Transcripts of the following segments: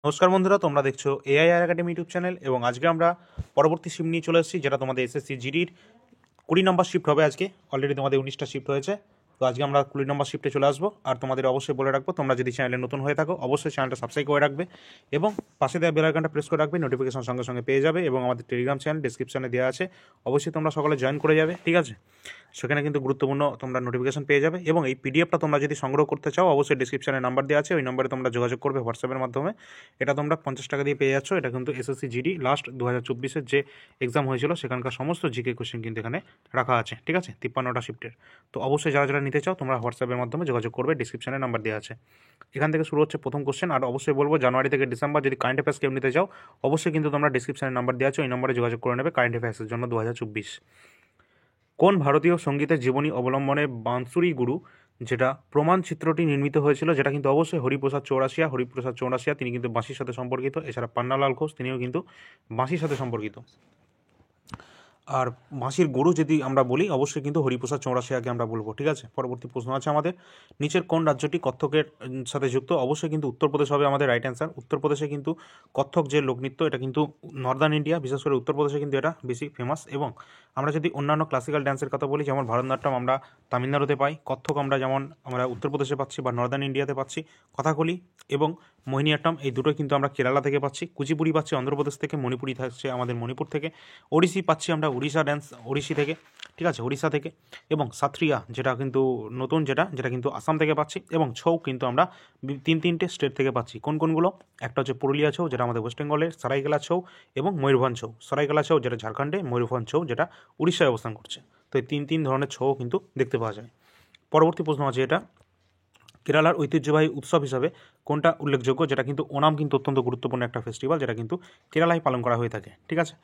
নমস্কার বন্ধুরা, তোমরা দেখছো এআইআর একাডেমি ইউটিউব চ্যানেল এবং আজকে আমরা পরবর্তী শিফট নিয়ে চলে এসেছি, যেটা তোমাদের এসএসসি জিডির 20 নম্বর শিফট হবে। আজকে অলরেডি তোমাদের 19টা শিফট হয়েছে, তো আজকে আমরা 20 নম্বর শিফটে চলে আসবো। আর তোমাদের অবশ্যই বলে রাখবো, তোমরা যদি চ্যানেলে নতুন হয়ে থাকো অবশ্যই চ্যানেলটা সাবস্ক্রাইব করে রাখবে এবং পাশে দেওয়া বেল আইকনটা প্রেস করে রাখবে, নোটিফিকেশন সঙ্গে সঙ্গে পেয়ে যাবে। এবং আমাদের টেলিগ্রাম চ্যানেল ডিসক্রিপশনে দেওয়া আছে, অবশ্যই তোমরা সকলে জয়েন করে যাবে, ঠিক আছে? সেখানে কিন্তু গুরুত্বপূর্ণ তোমরা নোটিফিকেশন পেয়ে যাবে। এবং এই পিডিএফটা তোমরা যদি সংগ্রহ করতে চাও অবশ্যই ডিসক্রিপশনে নাম্বার দেওয়া আছে, ওই নম্বরে তোমরা যোগাযোগ করবে হোয়াটসঅ্যাপের মাধ্যমে। এটা তোমরা 50 টাকা দিয়ে পেয়ে যাচ্ছ। এটা কিন্তু এসএসসি জিডি লাস্ট 2024-এর যে এক্সাম হয়েছিল সেখানকার সমস্ত জিকে কোশ্চেন কিন্তু এখানে রাখা আছে, ঠিক আছে? 53টা শিফটের। তো অবশ্যই যারা যারা নিতে চাও তোমরা হোয়াটসঅ্যাপের মাধ্যমে যোগাযোগ করবে, ডিসক্রিপশনে নাম্বার দেওয়া আছে। এখান থেকে শুরু হচ্ছে প্রথম কোশ্চেন। আর অবশ্যই বলবো, জানুয়ারি থেকে ডিসেম্বর যদি কারেন্ট অ্যাফেয়ার্স কেউ নিতে চাও অবশ্যই কিন্তু তোমরা ডিসক্রিপশনে নাম্বার দেওয়া আছে, ওই নম্বরে যোগাযোগ করে নেবে কারেন্ট অ্যাফেয়ার্সের জন্য 2024। কোন ভারতীয় সঙ্গীতের জীবনী অবলম্বনে বাঁশুরি গুরু যেটা প্রমাণ চিত্রটি নির্মিত হয়েছিল, যেটা কিন্তু অবশ্যই হরিপ্রসাদ চৌরাসিয়া তিনি কিন্তু বাঁশির সাথে সম্পর্কিত। এছাড়া পান্নালাল ঘোষ তিনিও কিন্তু বাঁশির সাথে সম্পর্কিত। আর বাঁশির গুরু যদি আমরা বলি অবশ্যই কিন্তু হরিপ্রসাদ চৌরাসিয়াকে আমরা বলবো, ঠিক আছে? পরবর্তী প্রশ্ন আছে আমাদের, নিচের কোন রাজ্যটি কত্থকের সাথে যুক্ত? অবশ্যই কিন্তু উত্তরপ্রদেশ হবে আমাদের রাইট অ্যান্সার। উত্তরপ্রদেশে কিন্তু কত্থক যে লোকনৃত্য, এটা কিন্তু নর্দার্ন ইন্ডিয়া, বিশেষ করে উত্তরপ্রদেশে কিন্তু এটা বেশি ফেমাস। এবং আমরা যদি অন্যান্য ক্লাসিক্যাল ড্যান্সের কথা বলি, যেমন ভারতনাট্যম আমরা তামিলনাড়ুতে পাই, কত্থক আমরা উত্তরপ্রদেশে পাচ্ছি বা নর্দার্ন ইন্ডিয়াতে পাচ্ছি, কথাকলি এবং মোহিনীয়াট্টম এই দুটোই কিন্তু আমরা কেরালা থেকে পাচ্ছি, কুচিপুড়ি পাচ্ছি অন্ধ্রপ্রদেশ থেকে, মণিপুরি থাকছে আমাদের মণিপুর থেকে, ওড়িশি পাচ্ছি আমরা ওড়িশি থেকে, ঠিক আছে, উড়িষ্যা থেকে। এবং সাত্রিয়া যেটা কিন্তু নতুন, যেটা কিন্তু আসাম থেকে পাচ্ছি। এবং ছৌ কিন্তু আমরা তিনটে স্টেট থেকে পাচ্ছি। কোনগুলো? একটা হচ্ছে পুরুলিয়া ছৌ, যেটা আমাদের ওয়েস্ট বেঙ্গলের, সরাইকেলা ছৌ এবং ময়ূরভঞ্জ ছৌ। সরাইকেলা ছৌ যেটা ঝাড়খণ্ডে, ময়ূরভঞ্জ ছৌ যেটা উড়িষ্যায় অবস্থান করছে। তো এই তিন ধরনের ছৌ কিন্তু দেখতে পাওয়া যায়। পরবর্তী প্রশ্ন আছে, এটা কেরালার ঐতিহ্যবাহী উৎসব হিসাবে কোনটা উল্লেখযোগ্য? যেটা কিন্তু ওনাম কিন্তু অত্যন্ত গুরুত্বপূর্ণ একটা ফেস্টিভ্যাল, যেটা কিন্তু কেরালায় পালন করা হয়ে থাকে, ঠিক আছে?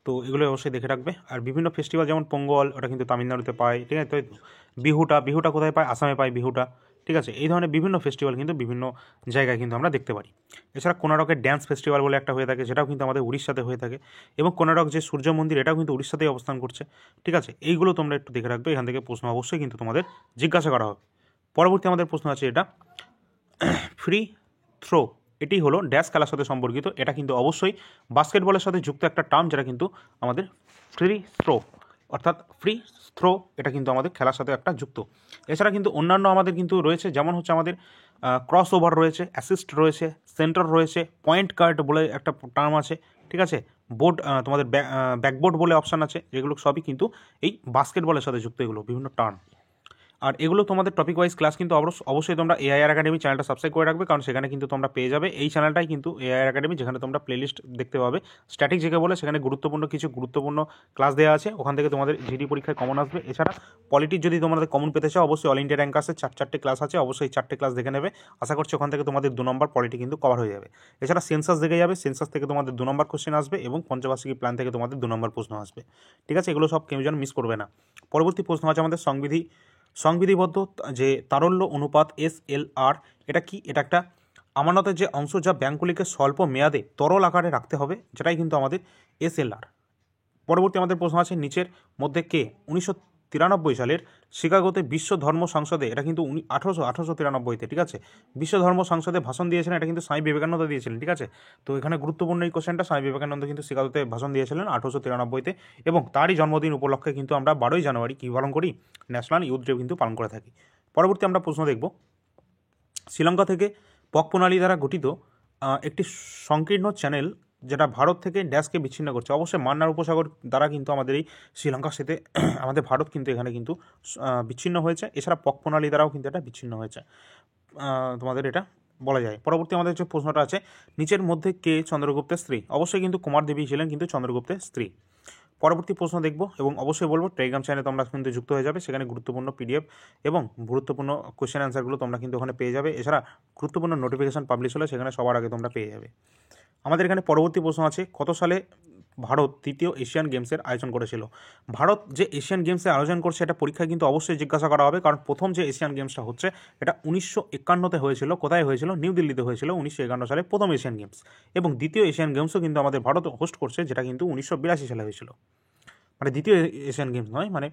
তো এগুলো অবশ্যই দেখে রাখবে। আর বিভিন্ন ফেস্টিভ্যাল যেমন পোঙ্গল, ওটা কিন্তু তামিলনাড়ুতে পায়, ঠিক আছে? তো বিহুটা কোথায় পায়? আসামে পায় বিহুটা, ঠিক আছে? এই ধরনের বিভিন্ন ফেস্টিভ্যাল কিন্তু বিভিন্ন জায়গায় কিন্তু আমরা দেখতে পারি। এছাড়া কোনারকের ড্যান্স ফেস্টিভ্যাল বলে একটা হয়ে থাকে, সেটাও কিন্তু আমাদের উড়িষ্যাতে হয়ে থাকে। এবং কোনারক যে সূর্য মন্দির, এটাও কিন্তু উড়িষ্যাতেই অবস্থান করছে, ঠিক আছে? এইগুলো তোমরা একটু দেখে রাখবে, এখান থেকে প্রশ্ন অবশ্যই কিন্তু তোমাদের জিজ্ঞাসা করা হবে। পরবর্তী আমাদের প্রশ্ন আছে, এটা ফ্রি থ্রো এটি হলো ড্যাশ খেলার সাথে সম্পর্কিত। এটা কিন্তু অবশ্যই বাস্কেটবলের সাথে যুক্ত একটা টার্ম, যেটা কিন্তু আমাদের ফ্রি থ্রো, অর্থাৎ ফ্রি থ্রো, এটা কিন্তু আমাদের খেলার সাথে একটা যুক্ত। এছাড়া কিন্তু অন্যান্য আমাদের কিন্তু রয়েছে, যেমন হচ্ছে আমাদের ক্রস ওভার রয়েছে, অ্যাসিস্ট রয়েছে, সেন্টার রয়েছে, পয়েন্ট গার্ড বলে একটা টার্ম আছে, ঠিক আছে? বোর্ড তোমাদের ব্যাকবোর্ড বলে অপশান আছে, যেগুলো সবই কিন্তু এই বাস্কেটবলের সাথে যুক্ত, এগুলো বিভিন্ন টার্ম। আর এগুলো তোমাদের টপিক ওয়াইজ ক্লাস কিন্তু অবশ্যই তোমরা এআইআর একাডেমি চ্যানেলটা সাবস্ক্রাইব করে রাখবে, কারণ সেখানে কিন্তু তোমরা পেয়ে যাবে, এই চ্যানেলটাই কিন্তু এআইআর একাডেমি, যেখানে তোমরা প্লেলিস্ট দেখতে পাবে স্ট্যাটিক জেকে বলে, সেখানে গুরুত্বপূর্ণ ক্লাস দেওয়া আছে, ওখান থেকে তোমাদের জিডি পরীক্ষায় কমন আসবে। এছাড়া পলিটির যদি তোমাদের কমন পেতে চাও অবশ্যই অল ইন্ডিয়া র্যাঙ্ক আছে, চারটে ক্লাস আছে, অবশ্যই 4টে ক্লাস দেখে নেবে। আশা করছি ওখান থেকে তোমাদের 2 নম্বর পলিটি কিন্তু কভার হয়ে যাবে। এছাড়া সেন্সাস দেখে যাবে, সেন্সাস থেকে তোমাদের 2 নম্বর কোশ্চেন আসবে এবং পঞ্চবার্ষিকী প্ল্যান থেকে তোমাদের 2 নম্বর প্রশ্ন আসবে, ঠিক আছে? এগুলো সব কেউ যেন মিস করবে না। পরবর্তী প্রশ্ন আছে আমাদের সংবিধিবদ্ধ যে তারল্য অনুপাত SLR, এটা কি? এটা একটা আমানতের যে অংশ যা ব্যাংকগুলিকে স্বল্প মেয়াদে তরল আকারে রাখতে হবে, যেটাই কিন্তু আমাদের SLR। পরবর্তী আমাদের প্রশ্ন আছে, নিচের মধ্যে কে 1993 সালের শিকাগোতে বিশ্ব ধর্ম সংসদে, এটা কিন্তু 1893-তে, ঠিক আছে, বিশ্ব ধর্ম সংসদে ভাষণ দিয়েছিলেন? এটা কিন্তু স্বামী বিবেকানন্দ দিয়েছিলেন, ঠিক আছে? তো এখানে গুরুত্বপূর্ণ এই কোশ্চেনটা, স্বামী বিবেকানন্দ কিন্তু শিকাগোতে ভাষণ দিয়েছিলেন 1893-তে। এবং তারই জন্মদিন উপলক্ষে কিন্তু আমরা 12ই জানুয়ারি কী পালন করি? ন্যাশনাল ইউথ ডে কিন্তু পালন করে থাকি। পরবর্তী আমরা প্রশ্ন দেখব, শ্রীলঙ্কা থেকে পক প্রণালী দ্বারা গঠিত একটি সংকীর্ণ চ্যানেল যেটা ভারত থেকে ড্যাশকে বিচ্ছিন্ন করছে। অবশ্যই মান্নার উপসাগর দ্বারা কিন্তু আমাদের এই শ্রীলঙ্কার সাথে আমাদের ভারত কিন্তু এখানে কিন্তু বিচ্ছিন্ন হয়েছে। এছাড়া পক প্রণালী দ্বারাও কিন্তু এটা বিচ্ছিন্ন হয়েছে, তোমাদের এটা বলা যায়। পরবর্তী আমাদের যে প্রশ্নটা আছে, নিচের মধ্যে কে চন্দ্রগুপ্তের স্ত্রী? অবশ্যই কিন্তু কুমার দেবী ছিলেন কিন্তু চন্দ্রগুপ্তের স্ত্রী। পরবর্তী প্রশ্ন দেখব এবং অবশ্যই বলবো টেলিগ্রাম চ্যানেলে তোমরা কিন্তু যুক্ত হয়ে যাবে, সেখানে গুরুত্বপূর্ণ পিডিএফ এবং গুরুত্বপূর্ণ কোশ্চেন অ্যান্সারগুলো তোমরা কিন্তু ওখানে পেয়ে যাবে। এছাড়া গুরুত্বপূর্ণ নোটিফিকেশন পাবলিশ হলে সেখানে সবার আগে তোমরা পেয়ে যাবে। আমাদের এখানে পরবর্তী প্রশ্ন আছে, কত সালে ভারত তৃতীয় এশিয়ান গেমসের আয়োজন করেছিল? ভারত যে এশিয়ান গেমসের আয়োজন করছে এটা পরীক্ষায় কিন্তু অবশ্যই জিজ্ঞাসা করা হবে, কারণ প্রথম যে এশিয়ান গেমসটা হচ্ছে এটা 1951-তে হয়েছিল। কোথায় হয়েছিল? নিউ দিল্লিতে হয়েছিল 1951 সালে প্রথম এশিয়ান গেমস। এবং দ্বিতীয় এশিয়ান গেমসও কিন্তু আমাদের ভারত হোস্ট করছে, যেটা কিন্তু 1982 সালে হয়েছিল। মানে দ্বিতীয় এশিয়ান গেমস নয়, মানে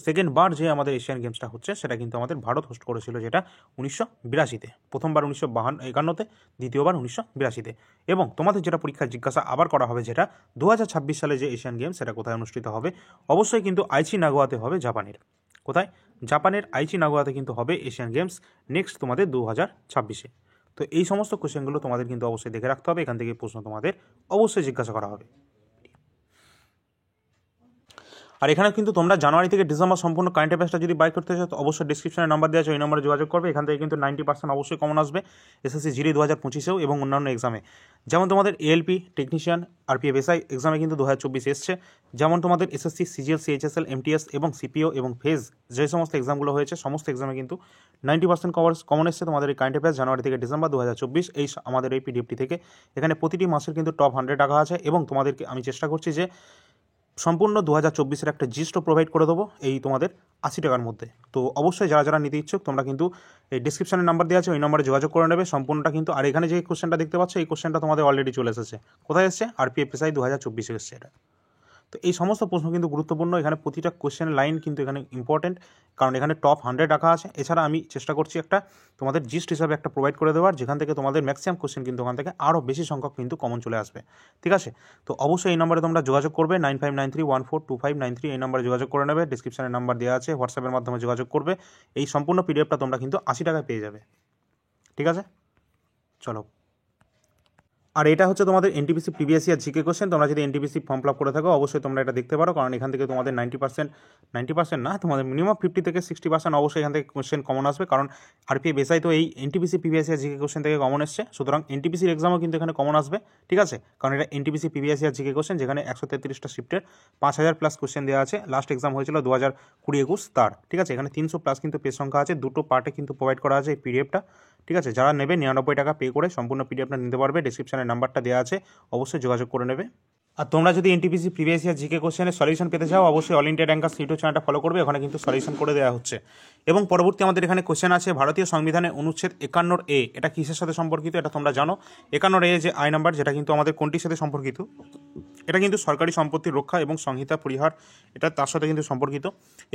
সেকেন্ড বার যে আমাদের এশিয়ান গেমসটা হচ্ছে সেটা কিন্তু আমাদের ভারত হোস্ট করেছিল, যেটা 1982-তে, প্রথমবার 1951-তে, দ্বিতীয়বার 1982-তে। এবং তোমাদের যেটা পরীক্ষায় জিজ্ঞাসা আবার করা হবে, যেটা 2026 সালে যে এশিয়ান গেমস সেটা কোথায় অনুষ্ঠিত হবে, অবশ্যই কিন্তু আইচি নাগোয়াতে হবে, জাপানের। কোথায়? জাপানের আইচি নাগোয়াতে কিন্তু হবে এশিয়ান গেমস নেক্সট তোমাদের 2026-এ। তো এই সমস্ত কোশ্চেনগুলো তোমাদের কিন্তু অবশ্যই দেখে রাখতে হবে, এখান থেকে প্রশ্ন তোমাদের অবশ্যই জিজ্ঞাসা করা হবে। আর এখানে কিন্তু তোমরা জানুয়ারি থেকে ডিসেম্বর সম্পূর্ণ কারেন্ট অ্যাফেয়ার্সটা যদি বাই করতে চাও তো অবশ্যই ডিসক্রিপশনে নাম্বার দেওয়া আছে, ওই নম্বরে যোগাযোগ করবে। এখান থেকে কিন্তু 90% অবশ্যই কমন আসবে এসএসসি জিডি 2025-এও এবং অন্যান্য এক্সামে। যেমন তোমাদের এএলপি টেকনিশিয়ান আরপিএফ এসআই এক্সামে কিন্তু 2024 এসছে, যেমন তোমাদের এসএসসি সিজিএল সিএইচএসএল এমটিএস এবং সিপিও এবং ফেজ যে সমস্ত এক্সামগুলো হয়েছে সমস্ত এক্সামে কিন্তু 90% কমন এসছে তোমাদের এই কারেন্ট অ্যাফেয়ার্স জানুয়ারি থেকে ডিসেম্বর 2024 এই আমাদের এই পিডিএফটি থেকে। এখানে প্রতিটি মাসের কিন্তু টপ 100 টাকা আছে এবং তোমাদেরকে আমি চেষ্টা করছি যে সম্পূর্ণ 2024-এর একটা জিস্টও প্রোভাইড করে দেবো এই তোমাদের 80 টাকার মধ্যে। তো অবশ্যই যারা যারা নিতে ইচ্ছুক তোমরা কিন্তু এই ডিসক্রিপশনে নাম্বার দেওয়া আছে, ওই নম্বরে যোগাযোগ করে নেবে সম্পূর্ণটা কিন্তু। আর এখানে যে কোশ্চেনটা দেখতে পাচ্ছ এই কোশ্চেনটা তোমাদের অলরেডি চলে এসেছে। কোথায় এসছে? আরপিএফ এসআই 2024-এ এসছে এটা। তো এই সমস্ত প্রশ্ন কিন্তু গুরুত্বপূর্ণ, এখানে প্রতিটা কোশ্চেন লাইন কিন্তু এখানে ইম্পর্টেন্ট, কারণ এখানে টপ 100 রাখা আছে। এছাড়া আমি চেষ্টা করছি একটা তোমাদের জিস্ট হিসাবে একটা প্রোভাইড করে দেওয়ার, যেখান থেকে তোমাদের ম্যাক্সিমাম কোশ্চেন কিন্তু ওখান থেকে আরও বেশি সংখ্যক কিন্তু কমন চলে আসবে, ঠিক আছে? তো অবশ্যই এই নম্বরে তোমরা যোগাযোগ করবে, 9593142593 এই নম্বরে যোগাযোগ করে নেবে, ডিসক্রিপশনের নাম্বার দেওয়া আছে, হোয়াটসঅ্যাপের মাধ্যমে যোগাযোগ করবে। এই সম্পূর্ণ পিডিএফটা তোমরা কিন্তু 80 টাকায় পেয়ে যাবে, ঠিক আছে? চলো। আর এটা হচ্ছে তোমাদের NTPC previous year GK question. তোমরা যদি এনটিপিসি ফর্ম ফিল আপ করে থাকো অবশ্যই তোমরা এটা দেখতে পারো, কারণ এখান থেকে তোমাদের 90% না, তোমাদের মিনিমাম 50 থেকে 60% অবশ্যই এখান থেকে কোশ্চেন কমন আসবে, কারণ আরপিএফ এসআই তো এই NTPC previous year GK question থেকে কমন এসছে। সুতরাং এনটিপিসির এক্সামও কিন্তু এখানে কমন আসবে, ঠিক আছে? কারণ এটা NTPC previous year GK question, যেখানে 133টা শিফটের 5000+ কোশ্চেন দেওয়া আছে। লাস্ট এক্সাম হয়েছিল 2020-21 তার, ঠিক আছে? এখানে 300+ কিন্তু পেজ সংখ্যা আছে, দুটো পার্টে কিন্তু প্রোভাইড করা আছে এই পিডিএফটা, ঠিক আছে? যারা নেবে 99 টাকা পে করে সম্পূর্ণ পিডিএফটা নিতে পারবে, ডিসক্রিপশনে নাম্বারটা দেওয়া আছে, অবশ্যই যোগাযোগ করে নেবে। আর তোমরা যদি এনটিপিসি প্রিভিয়াস ইয়ার জিকে কোশ্চেনের সলিউশন পেতে চাও অবশ্যই অল ইন্ডিয়া র্যাঙ্কার্স ইউটিউব চ্যানেলটা ফলো করবে, ওখানে কিন্তু সলিউশন করে দেওয়া হচ্ছে। এবং পরবর্তী আমাদের এখানে কোশ্চেন আছে ভারতীয় সংবিধানের অনুচ্ছেদ 51A, এটা কিসের সাথে সম্পর্কিত এটা তোমরা জানো? 51A যে আই নাম্বার, যেটা কিন্তু আমাদের কোনটির সাথে সম্পর্কিত? এটা কিন্তু সরকারি সম্পত্তির রক্ষা এবং সংহিতা পরিহার, এটা তার সাথে কিন্তু সম্পর্কিত।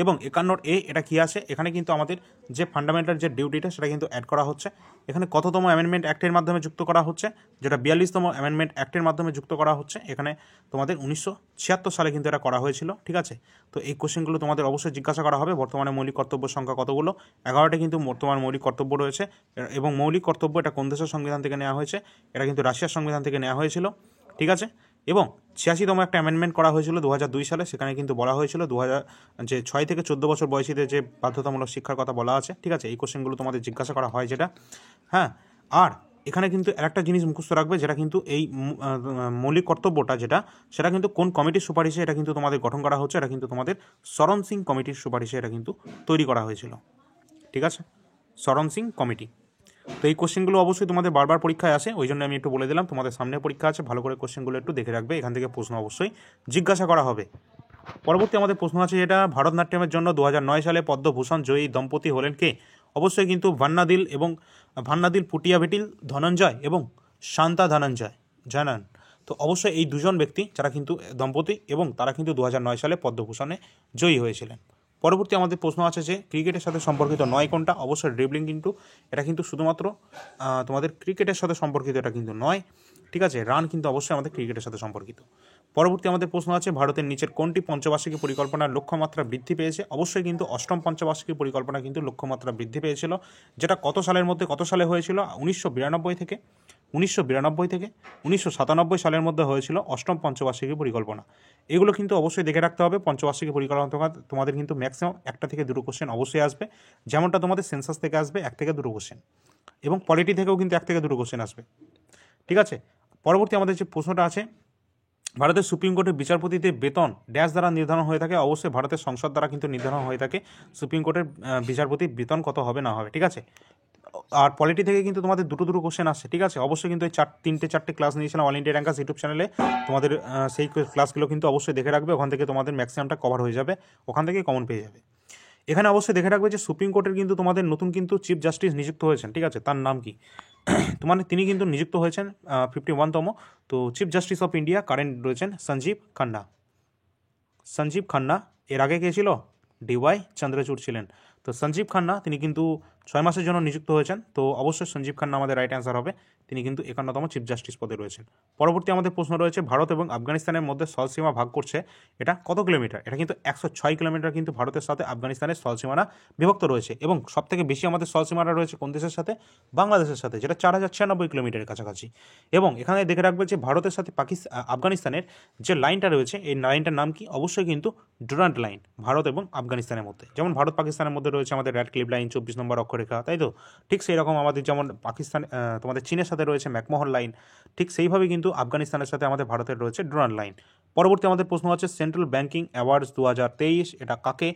এবং 51A এটা কী আছে? এখানে কিন্তু আমাদের যে ফান্ডামেন্টাল যে ডিউটিটা সেটা কিন্তু অ্যাড করা হচ্ছে। এখানে কততম অ্যামেন্ডমেন্ট অ্যাক্টের মাধ্যমে যুক্ত করা হচ্ছে? যেটা 42তম অ্যামেন্ডমেন্ট অ্যাক্টের মাধ্যমে যুক্ত করা হচ্ছে। এখানে তোমাদের 1976 সালে কিন্তু এটা করা হয়েছিল, ঠিক আছে? তো এই কোশ্চেনগুলো তোমাদের অবশ্যই জিজ্ঞাসা করা হবে। বর্তমানে মৌলিক কর্তব্য সংখ্যা কতগুলো? 11টা কিন্তু বর্তমান মৌলিক কর্তব্য রয়েছে। এবং মৌলিক কর্তব্য এটা কোন দেশের সংবিধান থেকে নেওয়া হয়েছে? এটা কিন্তু রাশিয়ার সংবিধান থেকে নেওয়া হয়েছিল, ঠিক আছে? এবং 86তম একটা অ্যামেন্ডমেন্ট করা হয়েছিল 2002 সালে, সেখানে কিন্তু বলা হয়েছিল 6 থেকে 14 বছর বয়সীদের যে বাধ্যতামূলক শিক্ষার কথা বলা আছে, ঠিক আছে? এই কোশ্চেনগুলো তোমাদের জিজ্ঞাসা করা হয় যেটা, হ্যাঁ। আর এখানে কিন্তু আরেকটা জিনিস মুখস্থ রাখবে, যেটা কিন্তু এই মৌলিক কর্তব্যটা যেটা, সেটা কিন্তু কোন কমিটির সুপারিশে এটা কিন্তু তোমাদের গঠন করা হচ্ছে? এটা কিন্তু তোমাদের শরণ সিং কমিটির সুপারিশে এটা কিন্তু তৈরি করা হয়েছিল, ঠিক আছে? শরণ সিং কমিটি। তো এই কোশ্চেনগুলো অবশ্যই তোমাদের বারবার পরীক্ষায় আসে, ওই জন্য আমি একটু বলে দিলাম তোমাদের সামনে পরীক্ষা আছে, ভালো করে কোশ্চেনগুলো একটু দেখে রাখবে, এখান থেকে প্রশ্ন অবশ্যই জিজ্ঞাসা করা হবে। পরবর্তী আমাদের প্রশ্ন আছে যেটা ভারতনাট্যমের জন্য 2009 সালে পদ্মভূষণ জয়ী দম্পতি হলেন কে? অবশ্যই কিন্তু ভান্নাদিল পুটিয়াভেটিল ধনঞ্জয় এবং শান্তা ধনঞ্জয় জানান। তো অবশ্যই এই দুজন ব্যক্তি যারা কিন্তু দম্পতি এবং তারা কিন্তু 2009 সালে পদ্মভূষণে জয়ী হয়েছিলেন। পরবর্তী আমাদের প্রশ্ন আছে যে ক্রিকেটের সাথে সম্পর্কিত নয় কোনটা? অবশ্যই ড্রিবলিং, কিন্তু এটা কিন্তু শুধুমাত্র তোমাদের ক্রিকেটের সাথে সম্পর্কিত, এটা কিন্তু নয়, ঠিক আছে? রান কিন্তু অবশ্যই আমাদের ক্রিকেটের সাথে সম্পর্কিত। পরবর্তী আমাদের প্রশ্ন আছে ভারতের নিচের কোনটি পঞ্চবার্ষিকী পরিকল্পনার লক্ষ্যমাত্রা বৃদ্ধি পেয়েছে? অবশ্যই কিন্তু অষ্টম পঞ্চবার্ষিকী পরিকল্পনা কিন্তু লক্ষ্যমাত্রা বৃদ্ধি পেয়েছিল, যেটা কত সালের মধ্যে কত সালে হয়েছিল? 1992 থেকে 1997 সালের মধ্যে হয়েছিল অষ্টম পঞ্চবার্ষিকী পরিকল্পনা। এগুলো কিন্তু অবশ্যই দেখে রাখতে হবে। পঞ্চবার্ষিকী পরিকল্পনা তোমাদের কিন্তু ম্যাক্সিমাম 1 থেকে 2 কোশ্চেন অবশ্যই আসবে, যেমনটা তোমাদের সেন্সাস থেকে আসবে 1 থেকে 2 কোশ্চেন, এবং পলিটি থেকেও কিন্তু 1 থেকে 2 কোশ্চেন আসবে, ঠিক আছে? পরবর্তী আমাদের যে প্রশ্নটা আছে ভারতের সুপ্রিম কোর্টের বিচারপতিদের বেতন ড্যাশ দ্বারা নির্ধারণ হয়ে থাকে? অবশ্যই ভারতের সংসদ দ্বারা কিন্তু নির্ধারণ হয়ে থাকে সুপ্রিম কোর্টের বিচারপতির বেতন কত হবে না হবে, ঠিক আছে? আর পলিটি থেকে কিন্তু তোমাদের দুটো কোশ্চেন আসছে, ঠিক আছে? অবশ্যই কিন্তু এই 3-4টে ক্লাস নিয়েছিলাম অল ইন্ডিয়া র্যাঙ্কার্স ইউটিউব চ্যানেলে, তোমাদের সেই ক্লাসগুলো কিন্তু অবশ্যই দেখে রাখবে, ওখান থেকে তোমাদের ম্যাক্সিমামটা কভার হয়ে যাবে, ওখান থেকে কমন পেয়ে যাবে। এখানে অবশ্যই দেখে রাখবে যে সুপ্রিম কোর্টের কিন্তু তোমাদের নতুন কিন্তু চিফ জাস্টিস নিযুক্ত হয়েছেন, ঠিক আছে? তার নাম কি? তিনি কিন্তু নিযুক্ত হয়েছেন 51তম। তো chief justice of India current রয়েছেন সঞ্জীব খান্না, সঞ্জীব খান্না। এর আগে কে ছিল? ডিওয়াই চন্দ্রচূড় ছিলেন। তো সঞ্জীব খান্না তিনি কিন্তু 6 মাসের জন্য নিযুক্ত হয়েছেন। তো অবশ্যই সঞ্জীব খান্না আমাদের রাইট অ্যান্সার হবে। তিনি কিন্তু 51তম চিফ জাস্টিস পদে রয়েছেন। পরবর্তী আমাদের প্রশ্ন রয়েছে, ভারত এবং আফগানিস্তানের মধ্যে স্থলসীমা ভাগ করছে এটা কত কিলোমিটার? এটা কিন্তু 106 কিলোমিটার কিন্তু ভারতের সাথে আফগানিস্তানের স্থলসীমানা বিভক্ত রয়েছে, এবং সবথেকে বেশি আমাদের স্থলসীমাটা রয়েছে কোন দেশের সাথে? বাংলাদেশের সাথে, যেটা 4096 কিলোমিটারের কাছাকাছি। এবং এখানে দেখে রাখবে যে ভারতের সাথে আফগানিস্তানের যে লাইনটা রয়েছে, এই লাইনটার নাম কি? অবশ্যই কিন্তু ডুরান্ট লাইন, ভারত এবং আফগানিস্তানের মধ্যে। যেমন ভারত পাকিস্তানের মধ্যে রয়েছে আমাদের রেড ক্লিফ লাইন 24 নম্বর অক্ষরেখা, তাই তো? ঠিক সেই রকম আমাদের যেমন পাকিস্তান তোমাদের চীনের সাথে রয়েছে ম্যাকমোহন লাইন, ঠিক সেইভাবে কিন্তু আফগানিস্তানের সাথে আমাদের ভারতের রয়েছে ডুরান্ট লাইন। পরবর্তী আমাদের প্রশ্ন হচ্ছে, সেন্ট্রাল ব্যাংকিং অ্যাওয়ার্ডস 2023 এটা কাকে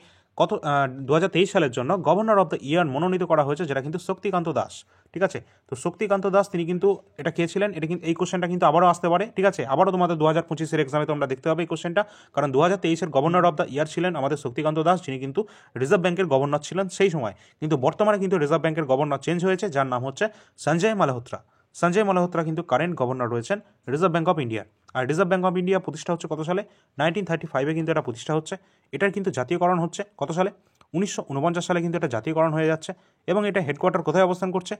2023 সালের জন্য গভর্নর অফ দ্য ইয়ার মনোনীত করা হয়েছে, যেটা কিন্তু শক্তিকান্ত দাস। ঠিক আছে, তো শক্তিকান্ত দাস তিনি কিন্তু এটা কে ছিলেন? এটা কিন্তু এই কোশ্চেনটা কিন্তু আবারও আসতে পারে। ঠিক আছে, আবারও তোমাদের 2025-এর এক্সামে তোমরা দেখতে হবে এই কোশ্চেনটা, কারণ 2023-এর গভর্নর অফ দ্য ইয়ার ছিলেন আমাদের শক্তিকান্ত দাস, যিনি কিন্তু রিজার্ভ ব্যাংকের গভর্নর ছিলেন সেই সময়। কিন্তু বর্তমানে কিন্তু রিজার্ভ ব্যাংকের গভর্নর চেঞ্জ হয়েছে, যার নাম হচ্ছে সঞ্জয় মালহোত্রা। সঞ্জয় মালহোত্রা কিন্তু কারেন্ট গভর্নর রয়েছেন রিজার্ভ ব্যাংক অফ ইন্ডিয়া। আর রিজার্ভ ব্যাংক অফ ইন্ডিয়া প্রতিষ্ঠা হচ্ছে কত সালে? 1935-এ কিন্তু এটা প্রতিষ্ঠা হচ্ছে। এটার কিন্তু জাতীয়করণ হচ্ছে কত সালে? 1949 সালে কিন্তু এটা জাতীয়করণ হয়ে যাচ্ছে। এবং এটা হেডকোয়ার্টার কোথায় অবস্থান করছে?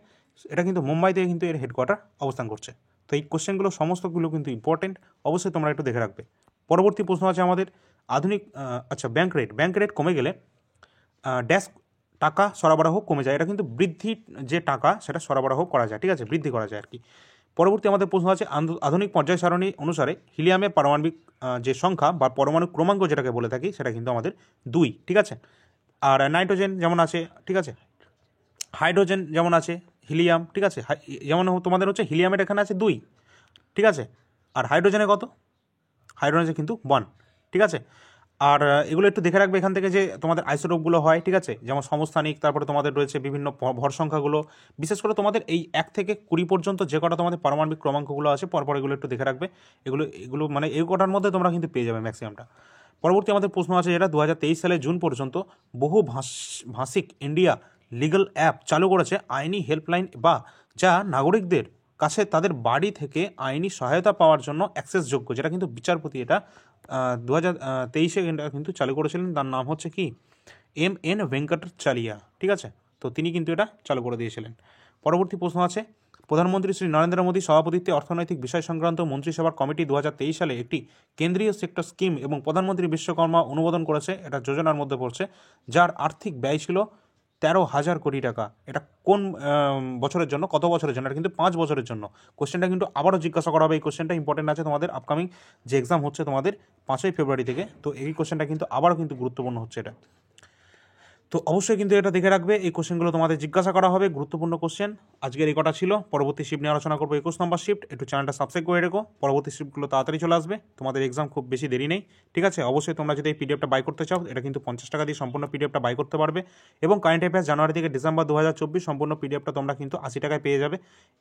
এটা কিন্তু মুম্বাইতে কিন্তু এর হেডকোয়ার্টার অবস্থান করছে। তো এই কোশ্চেনগুলো সমস্তগুলো কিন্তু ইম্পর্টেন্ট, অবশ্যই তোমরা একটু দেখে রাখবে। পরবর্তী প্রশ্ন আছে আমাদের, আধুনিক ব্যাংক রেট কমে গেলে ড্যাশ টাকা সরবরাহ কমে যায়। এটা কিন্তু বৃদ্ধির যে টাকা সেটা সরবরাহ করা যায়, ঠিক আছে, বৃদ্ধি করা যায় আর কি। পরবর্তী আমাদের প্রশ্ন আছে, আধুনিক পর্যায় সারণী অনুসারে হিলিয়ামের পারমাণবিক যে সংখ্যা বা পরমাণু ক্রমাঙ্ক যেটাকে বলে থাকি, সেটা কিন্তু আমাদের 2, ঠিক আছে। আর নাইট্রোজেন যেমন আছে, ঠিক আছে, হাইড্রোজেন যেমন আছে, হিলিয়াম, ঠিক আছে, যেমন তোমাদের হচ্ছে হিলিয়ামের এখানে আছে 2, ঠিক আছে। আর হাইড্রোজেনে কত? হাইড্রোজেনে কিন্তু 1, ঠিক আছে। আর এগুলো একটু দেখে রাখবে এখান থেকে যে তোমাদের আইসোটোপগুলো হয়, ঠিক আছে, যেমন সমস্থানিক, তারপরে তোমাদের রয়েছে বিভিন্ন ভর সংখ্যাগুলো, বিশেষ করে তোমাদের এই 1 থেকে 20 পর্যন্ত যে কটা তোমাদের পারমাণবিক ক্রমাঙ্কগুলো আছে পরপর এগুলো একটু দেখে রাখবে। এগুলো মানে এই কটার মধ্যে তোমরা কিন্তু পেয়ে যাবে ম্যাক্সিমামটা। পরবর্তী আমাদের প্রশ্ন আছে, যেটা 2023 সালে জুন পর্যন্ত বহু ভাষিক ইন্ডিয়া লিগ্যাল অ্যাপ চালু করেছে আইনি হেল্পলাইন, বা যা নাগরিকদের কাছে তাদের বাড়ি থেকে আইনি সহায়তা পাওয়ার জন্য অ্যাক্সেসযোগ্য, যেটা কিন্তু বিচারপতি এটা 2023-এ কিন্তু চালু করেছিলেন। তার নাম হচ্ছে কি? MN ভেঙ্কটাচালিয়া, ঠিক আছে। তো তিনি কিন্তু এটা চালু করে দিয়েছিলেন। পরবর্তী প্রশ্ন আছে, প্রধানমন্ত্রী শ্রী নরেন্দ্র মোদী সভাপতিত্বে অর্থনৈতিক বিষয় সংক্রান্ত মন্ত্রিসভার কমিটি 2023 সালে একটি কেন্দ্রীয় সেক্টর স্কিম এবং প্রধানমন্ত্রী বিশ্বকর্মা অনুমোদন করেছে, এটা যোজনার মধ্যে পড়ছে, যার আর্থিক ব্যয় ছিল 13,000 কোটি টাকা। এটা কোন বছরের জন্য, কত বছরের জন্য? এটা কিন্তু 5 বছরের জন্য। কোশ্চেনটা কিন্তু আবারও জিজ্ঞাসা করা হবে, এই কোশ্চেনটা ইম্পর্টেন্ট আছে তোমাদের আপকামিং যে এক্সাম হচ্ছে তোমাদের 5ই ফেব্রুয়ারি থেকে। তো এই কোশ্চেনটা কিন্তু আবারও কিন্তু গুরুত্বপূর্ণ হচ্ছে এটা। তো অবশ্যই কিন্তু এটা দেখে রাখবে, এই কোশ্চেনগুলো তোমাদের জিজ্ঞাসা করা হবে, গুরুত্বপূর্ণ কোশ্চেন। আজকের এই কটা ছিল। পরবর্তী শিফট নিয়ে আলোচনা করবো 21 নম্বর শিফট। একটু চ্যানেলটা সাবস্ক্রাইব করে রেখো, পরবর্তী শিফটগুলো তাড়াতাড়ি চলে আসবে। তোমাদের এক্সাম খুব বেশি দেরি নেই, ঠিক আছে। অবশ্যই তোমরা যদি এই পিডিএফটা বাই করতে চাও, এটা কিন্তু 50 টাকা দিয়ে সম্পূর্ণ পিডিএফটা বাই করতে পারবে। এবং কারেন্ট অ্যাফেয়ার্স জানুয়ারি থেকে ডিসেম্বর 2024 সম্পূর্ণ পিডিএফটা তোমরা কিন্তু 80 টাকায় পেয়ে যাবে,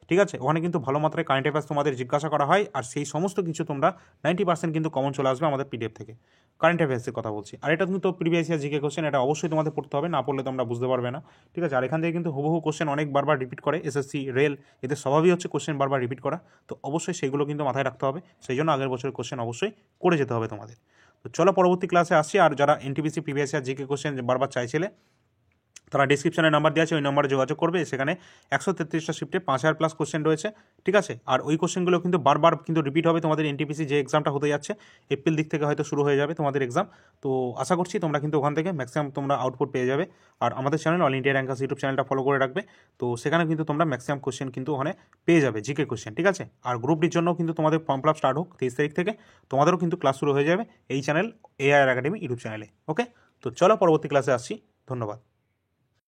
ঠিক আছে। ওখানে কিন্তু ভালো মাত্রায় কারেন্ট অ্যাফেয়ার্স তোমাদের জিজ্ঞাসা করা হয়, আর সেই সমস্ত কিছু তোমরা 90% কিন্তু কমন চলে আসবে আমাদের পিডিএফ থেকে। কারেন্ট অ্যাফেয়ার্সের কথা বলছি, আর এটা কিন্তু প্রিভিয়াস ইয়ার জিকে কোশ্চেন, এটা অবশ্যই তোমাদের পড়তে হবে, না পড়লে তোমরা বুঝতে পারবে না, ঠিক আছে। আর এখান থেকে কিন্তু হুবহু কোশ্চেন অনেক বারবার রিপিট করে, এসএসসি, রেল, এদের স্বভাবই হচ্ছে কোশ্চেন বারবার রিপিট করা। তো অবশ্যই সেগুলো কিন্তু মাথায় রাখতে হবে, সেই জন্য আগের বছরের কোশ্চেন অবশ্যই করে যেতে হবে তোমাদের। তো চলো পরবর্তী ক্লাসে আসছি। আর যারা NTPC previous year GK question বারবার চাইছিলে, তারা ডিসক্রিপশনে নাম্বার দেওয়া আছে, ওই নম্বরে যোগাযোগ করবে। সেখানে 133টা শিফটে 5,000 প্লাস কোশ্চেন রয়েছে, ঠিক আছে। আর ওই কোশ্চেনগুলো কিন্তু বারবার কিন্তু রিপিট হবে তোমাদের এনটিপিসি যে এক্সামটা হতে যাচ্ছে, এপ্রিল দিক থেকে হয়তো শুরু হয়ে যাবে তোমাদের এক্সাম। তো আশা করছি তোমরা কিন্তু ওখান থেকে ম্যাক্সিমাম তোমরা আউটপুট পেয়ে যাবে। আর আমাদের channel all India rankers YouTube চ্যানেলটা ফলো করে রাখবে। তো সেখানে কিন্তু তোমরা ম্যাক্সিমাম কোশ্চেন কিন্তু ওখানে পেয়ে যাবে, জিকে কোশ্চেন, ঠিক আছে। আর গ্রুপ ডির জন্য কিন্তু তোমাদের ফর্ম ফিল আপ স্টার্ট হোক 23 তারিখ থেকে, তোমাদেরও কিন্তু ক্লাস শুরু হয়ে যাবে এই চ্যানেল এআইআর একাডেমি ইউটিউব চ্যানেলে। ওকে, তো চলো পরবর্তী ক্লাসে আসছি। ধন্যবাদ।